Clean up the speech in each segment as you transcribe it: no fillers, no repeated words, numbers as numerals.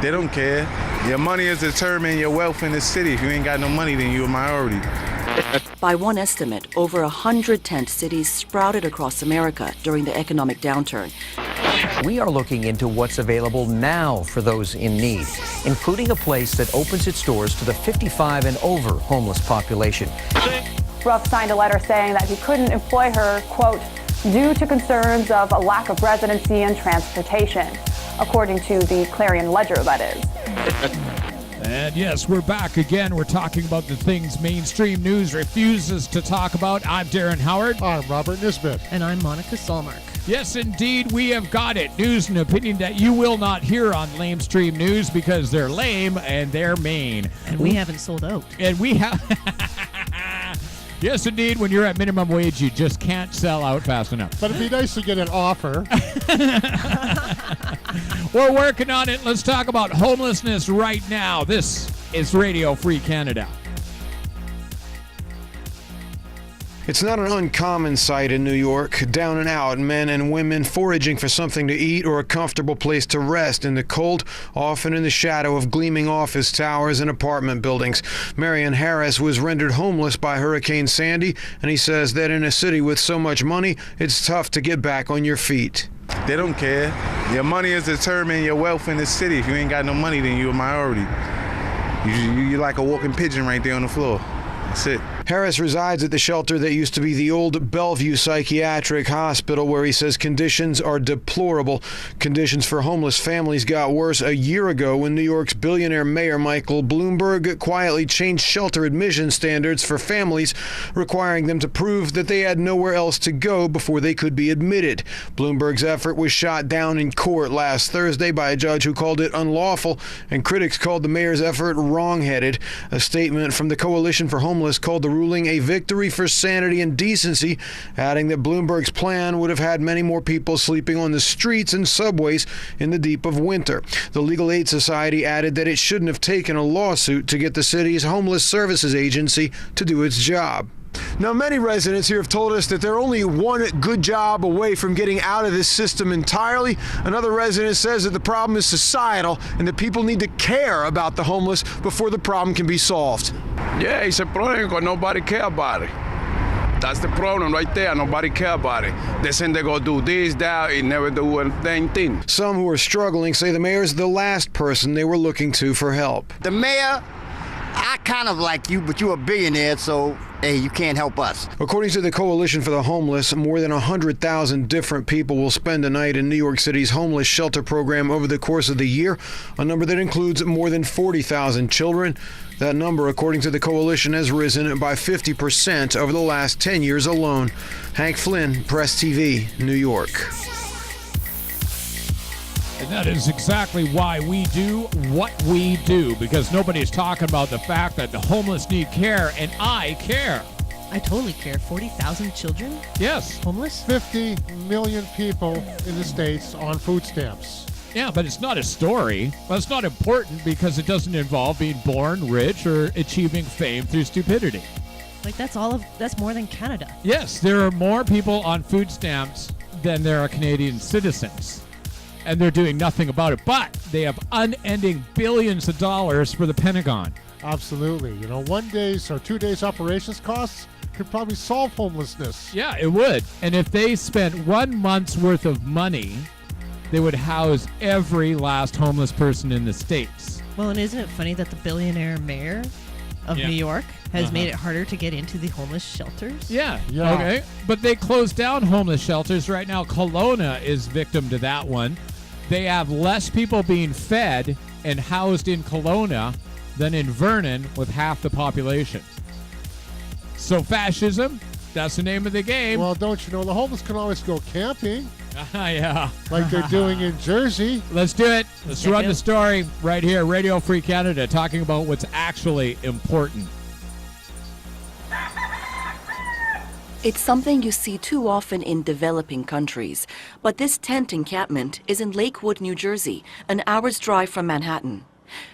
They don't care. Your money is determining your wealth in the city. If you ain't got no money, then you're a minority. By one estimate, over 100 tent cities sprouted across America during the economic downturn. We are looking into what's available now for those in need, including a place that opens its doors to the 55 and over homeless population. Ruff signed a letter saying that he couldn't employ her, quote, due to concerns of a lack of residency and transportation, according to the Clarion Ledger, that is. And yes, we're back again. We're talking about the things mainstream news refuses to talk about. I'm Darren Howard. I'm Robert Nisbet. And I'm Monica Solmark. Yes, indeed, we have got it. News and opinion that you will not hear on lamestream news because they're lame and they're mean. And we haven't sold out. And we have... Yes, indeed, when you're at minimum wage, you just can't sell out fast enough. But it'd be nice to get an offer. We're working on it. Let's talk about homelessness right now. This is Radio Free Canada. It's not an uncommon sight in New York. Down and out, men and women foraging for something to eat or a comfortable place to rest in the cold, often in the shadow of gleaming office towers and apartment buildings. Marion Harris was rendered homeless by Hurricane Sandy, and he says that in a city with so much money, it's tough to get back on your feet. They don't care. Your money is determining your wealth in the city. If you ain't got no money, then you're a minority. You're like a walking pigeon right there on the floor. That's it. Harris resides at the shelter that used to be the old Bellevue Psychiatric Hospital, where he says conditions are deplorable. Conditions for homeless families got worse a year ago when New York's billionaire mayor Michael Bloomberg quietly changed shelter admission standards for families, requiring them to prove that they had nowhere else to go before they could be admitted. Bloomberg's effort was shot down in court last Thursday by a judge who called it unlawful, and critics called the mayor's effort wrong-headed. A statement from the Coalition for Homeless called the ruling a victory for sanity and decency, adding that Bloomberg's plan would have had many more people sleeping on the streets and subways in the deep of winter. The Legal Aid Society added that it shouldn't have taken a lawsuit to get the city's homeless services agency to do its job. Now, many residents here have told us that they're only one good job away from getting out of this system entirely. Another resident says that the problem is societal and that people need to care about the homeless before the problem can be solved. Yeah, it's a problem because nobody care about it. That's the problem right there. Nobody care about it. They say they go do this, that, and never do a dang thing. Some who are struggling say the mayor's the last person they were looking to for help. The mayor, I kind of like you, but you're a billionaire, so hey, you can't help us. According to the Coalition for the Homeless, more than 100,000 different people will spend a night in New York City's homeless shelter program over the course of the year, a number that includes more than 40,000 children. That number, according to the coalition, has risen by 50% over the last 10 years alone. Hank Flynn, Press TV, New York. And that is exactly why we do what we do, because nobody's talking about the fact that the homeless need care, and I care. I totally care. 40,000 children? Yes. Homeless? 50 million people in the States on food stamps. Yeah, but it's not a story. Well, it's not important because it doesn't involve being born rich or achieving fame through stupidity. Like, that's more than Canada. Yes, there are more people on food stamps than there are Canadian citizens. And they're doing nothing about it. But they have unending billions of dollars for the Pentagon. Absolutely. 1 day's or 2 days operations costs could probably solve homelessness. Yeah, it would. And if they spent 1 month's worth of money, they would house every last homeless person in the States. Well, and isn't it funny that the billionaire mayor of New York has made it harder to get into the homeless shelters? Yeah. Okay. But they closed down homeless shelters. Right now, Kelowna is victim to that one. They have less people being fed and housed in Kelowna than in Vernon with half the population. So fascism, that's the name of the game. Well, don't you know, the homeless can always go camping. Yeah. Like they're doing in Jersey. Let's do it. Let's run the story right here, Radio Free Canada, talking about what's actually important. It's something you see too often in developing countries. But this tent encampment is in Lakewood, New Jersey, an hour's drive from Manhattan.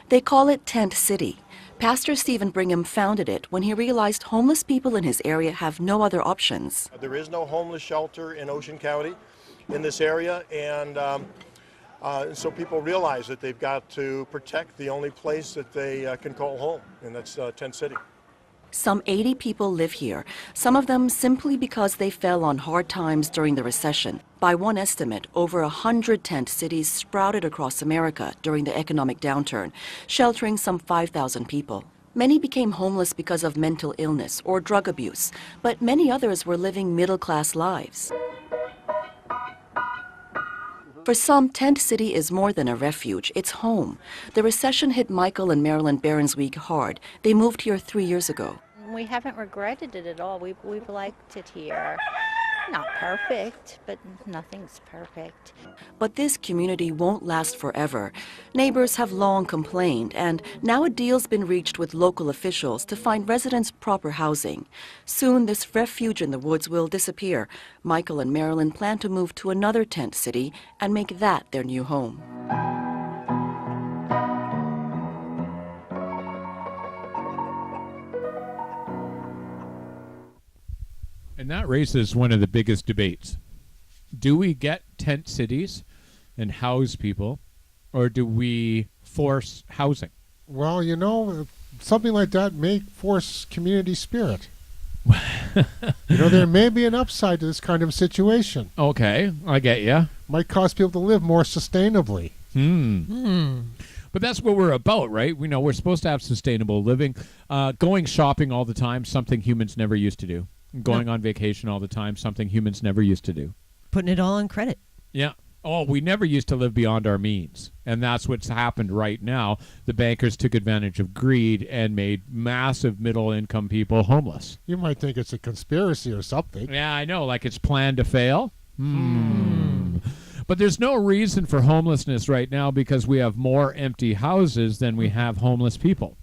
They call it Tent City. Pastor Stephen Brigham founded it when he realized homeless people in his area have no other options. There is no homeless shelter in Ocean County in this area, and So people realize that they've got to protect the only place that they can call home, and that's Tent City. Some 80 people live here, some of them simply because they fell on hard times during the recession. By one estimate, over 100 tent cities sprouted across America during the economic downturn, sheltering some 5,000 people. Many became homeless because of mental illness or drug abuse, but many others were living middle-class lives. For some, Tent City is more than a refuge, it's home. The recession hit Michael and Marilyn Behrensweig hard. They moved here 3 years ago. We haven't regretted it at all. We've liked it here. Not perfect, but nothing's perfect. But this community won't last forever. Neighbors have long complained, and now a deal's been reached with local officials to find residents proper housing. Soon, this refuge in the woods will disappear. Michael and Marilyn plan to move to another tent city and make that their new home. And that raises one of the biggest debates. Do we get tent cities and house people, or do we force housing? Well, something like that may force community spirit. There may be an upside to this kind of situation. Okay, I get you. Might cause people to live more sustainably. But that's what we're about, right? We're supposed to have sustainable living. Going shopping all the time, something humans never used to do. Going on vacation all the time, something humans never used to do. Putting it all on credit. Yeah. Oh, we never used to live beyond our means. And that's what's happened right now. The bankers took advantage of greed and made massive middle-income people homeless. You might think it's a conspiracy or something. Yeah, I know, like it's planned to fail. But there's no reason for homelessness right now because we have more empty houses than we have homeless people.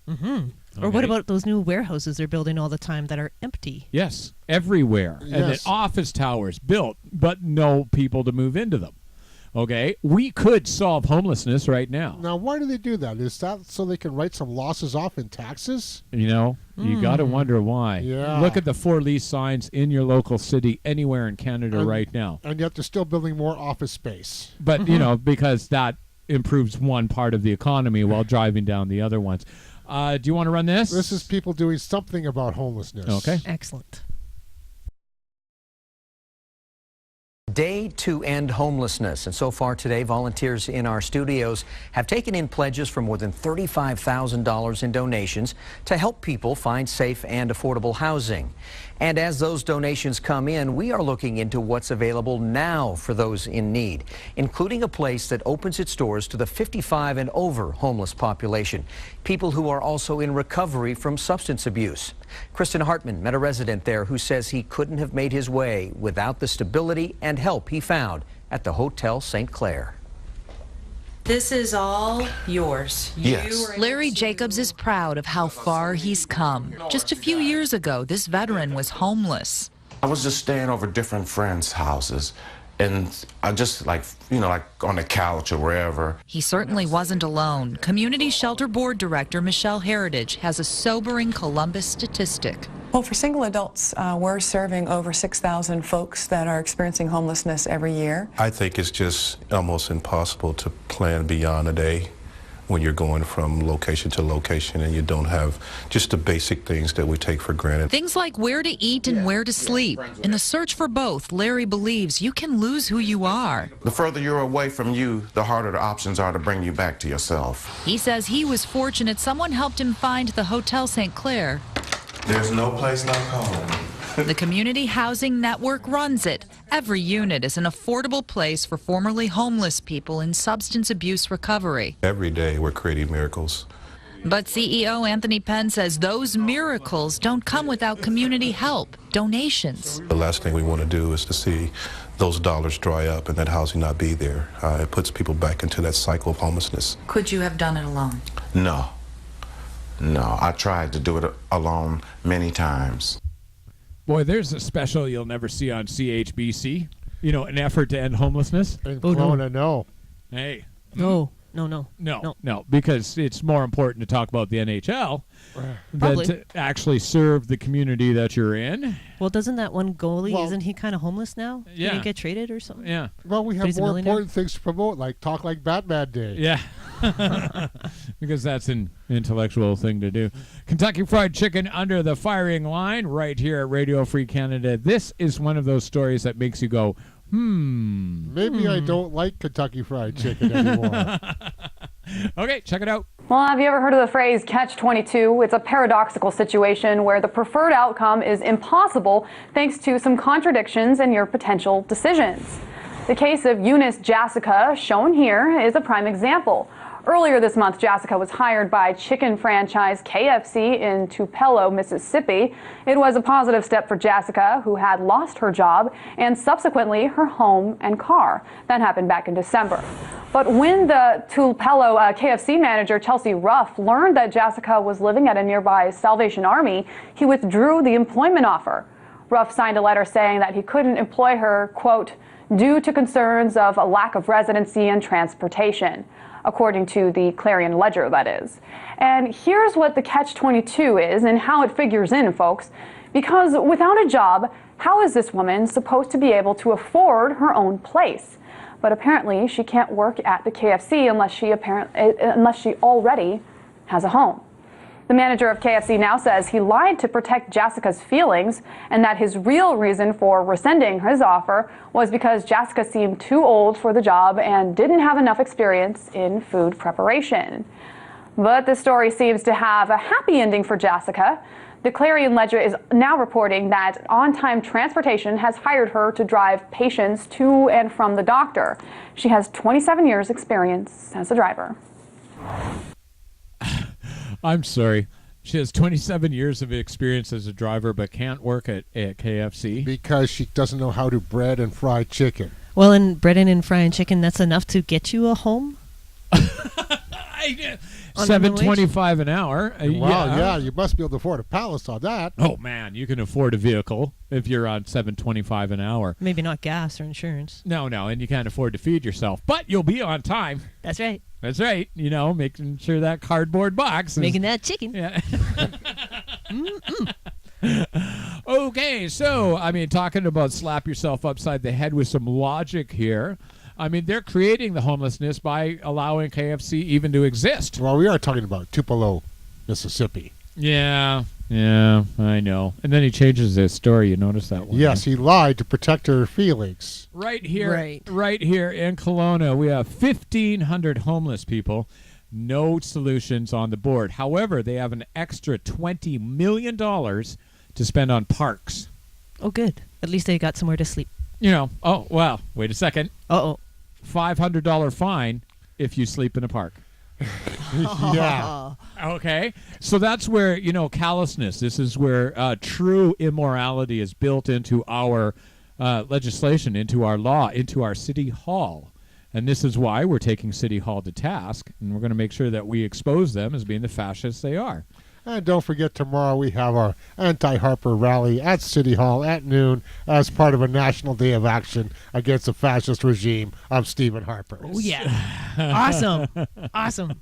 Or what about those new warehouses they're building all the time that are empty? Yes, everywhere. Yes. And then office towers built, but no people to move into them. Okay? We could solve homelessness right now. Now, why do they do that? Is that so they can write some losses off in taxes? You got to wonder why. Yeah. Look at the for lease signs in your local city anywhere in Canada right now. And yet they're still building more office space. But, because that improves one part of the economy while driving down the other ones. Do you want to run this? This is people doing something about homelessness. Okay. Excellent. Day to end homelessness. And so far today, volunteers in our studios have taken in pledges for more than $35,000 in donations to help people find safe and affordable housing. And as those donations come in, we are looking into what's available now for those in need, including a place that opens its doors to the 55 and over homeless population, people who are also in recovery from substance abuse. Kristen Hartman met a resident there who says he couldn't have made his way without the stability and help he found at the Hotel St. Clair. This is all yours. Yes. Larry Jacobs is proud of how far he's come. Just a few years ago, this veteran was homeless. I was just staying over different friends' houses, and I just like on the couch or wherever. He certainly wasn't alone. Community Shelter Board Director Michelle Heritage has a sobering Columbus statistic. Well, for single adults, we're serving over 6,000 folks that are experiencing homelessness every year. I think it's just almost impossible to plan beyond a day when you're going from location to location and you don't have just the basic things that we take for granted. Things like where to eat and where to sleep. In the search for both, Larry believes you can lose who you are. The further you're away from you, the harder the options are to bring you back to yourself. He says he was fortunate someone helped him find the Hotel St. Clair. There's no place like home. The Community Housing Network runs it. Every unit is an affordable place for formerly homeless people in substance abuse recovery. Every day we're creating miracles. But CEO Anthony Penn says those miracles don't come without community help, donations. The last thing we want to do is to see those dollars dry up and that housing not be there. It puts people back into that cycle of homelessness. Could you have done it alone? No. I tried to do it alone many times. Boy, there's a special you'll never see on CHBC. An effort to end homelessness. In Kelowna, no. Hey. No. No, because it's more important to talk about the NHL than Probably. to actually serve the community that you're in. Well, doesn't that one goalie, isn't he kind of homeless now? Yeah. Did he get traded or something? Yeah. Well, we But have he's a more millionaire? important things to promote, like Talk Like Batman Day. Yeah. Because that's an intellectual thing to do. Kentucky Fried Chicken under the firing line right here at Radio Free Canada. This is one of those stories that makes you go, Maybe I don't like Kentucky Fried Chicken anymore. Okay, check it out. Well, have you ever heard of the phrase catch-22? It's a paradoxical situation where the preferred outcome is impossible thanks to some contradictions in your potential decisions. The case of Eunice Jessica, shown here, is a prime example. Earlier this month, Jessica was hired by chicken franchise KFC in Tupelo, Mississippi. It was a positive step for Jessica, who had lost her job and subsequently her home and car. That happened back in December. But when the Tupelo KFC manager, Chelsea Ruff, learned that Jessica was living at a nearby Salvation Army, he withdrew the employment offer. Ruff signed a letter saying that he couldn't employ her, quote, due to concerns of a lack of residency and transportation, according to the Clarion Ledger, that is. And here's what the catch-22 is and how it figures in, folks. Because without a job, how is this woman supposed to be able to afford her own place? But apparently she can't work at the KFC unless she already has a home. The manager of KFC now says he lied to protect Jessica's feelings and that his real reason for rescinding his offer was because Jessica seemed too old for the job and didn't have enough experience in food preparation. But this story seems to have a happy ending for Jessica. The Clarion Ledger is now reporting that On-Time Transportation has hired her to drive patients to and from the doctor. She has 27 years experience as a driver. I'm sorry. She has 27 years of experience as a driver but can't work at KFC. Because she doesn't know how to bread and fry chicken. Well, in breading and frying chicken, that's enough to get you a home? $7.25 an hour. Wow, yeah, you must be able to afford a palace on that. Oh man, you can afford a vehicle if you're on $7.25 an hour. Maybe not gas or insurance. No, and you can't afford to feed yourself, but you'll be on time. That's right. That's right. You know, making sure that cardboard box is making that chicken. Yeah. Okay, so I mean, talking about slap yourself upside the head with some logic here. I mean, they're creating the homelessness by allowing KFC even to exist. Well, we are talking about Tupelo, Mississippi. Yeah, I know. And then he changes his story. You notice that one? Yes, he lied to protect her feelings. Right here in Kelowna, we have 1,500 homeless people. No solutions on the board. However, they have an extra $20 million to spend on parks. Oh, good. At least they got somewhere to sleep. You know, oh, well, wait a second. Uh-oh. $500 fine if you sleep in a park. Yeah. Okay. So that's where, callousness, this is where true immorality is built into our legislation, into our law, into our city hall. And this is why we're taking City Hall to task, and we're going to make sure that we expose them as being the fascists they are. And don't forget, tomorrow we have our anti-Harper rally at City Hall at noon as part of a national day of action against the fascist regime of Stephen Harper. Oh, yeah. Awesome. Awesome.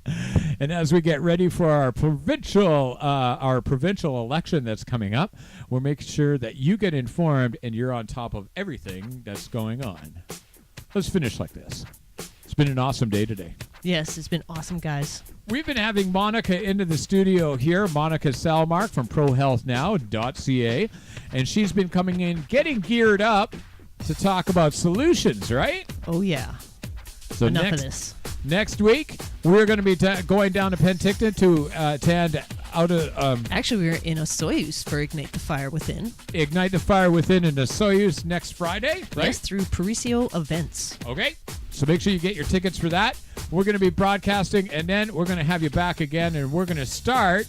And as we get ready for our provincial election that's coming up, we'll make sure that you get informed and you're on top of everything that's going on. Let's finish like this. It's been an awesome day today. Yes, it's been awesome, guys. We've been having Monica into the studio here, Monica Salmark from ProHealthNow.ca, and she's been coming in, getting geared up to talk about solutions, right? Oh, yeah. So enough of this. Next week, we're going to be going down to Penticton to attend out of... Actually, we're in a Soyuz for Ignite the Fire Within. Ignite the Fire Within in the Soyuz next Friday, right? Yes, through Parisio Events. Okay. So make sure you get your tickets for that. We're going to be broadcasting, and then we're going to have you back again, and we're going to start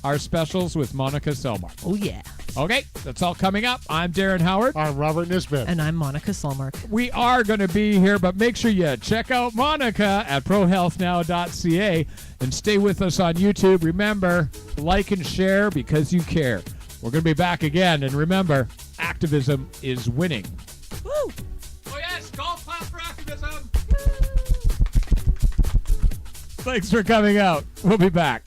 our specials with Monica Selmark. Oh, yeah. Okay, that's all coming up. I'm Darren Howard. I'm Robert Nisbet. And I'm Monica Selmark. We are going to be here, but make sure you check out Monica at ProHealthNow.ca and stay with us on YouTube. Remember, like and share because you care. We're going to be back again, and remember, activism is winning. Woo! Oh, yes, golf clap for activism. Thanks for coming out. We'll be back.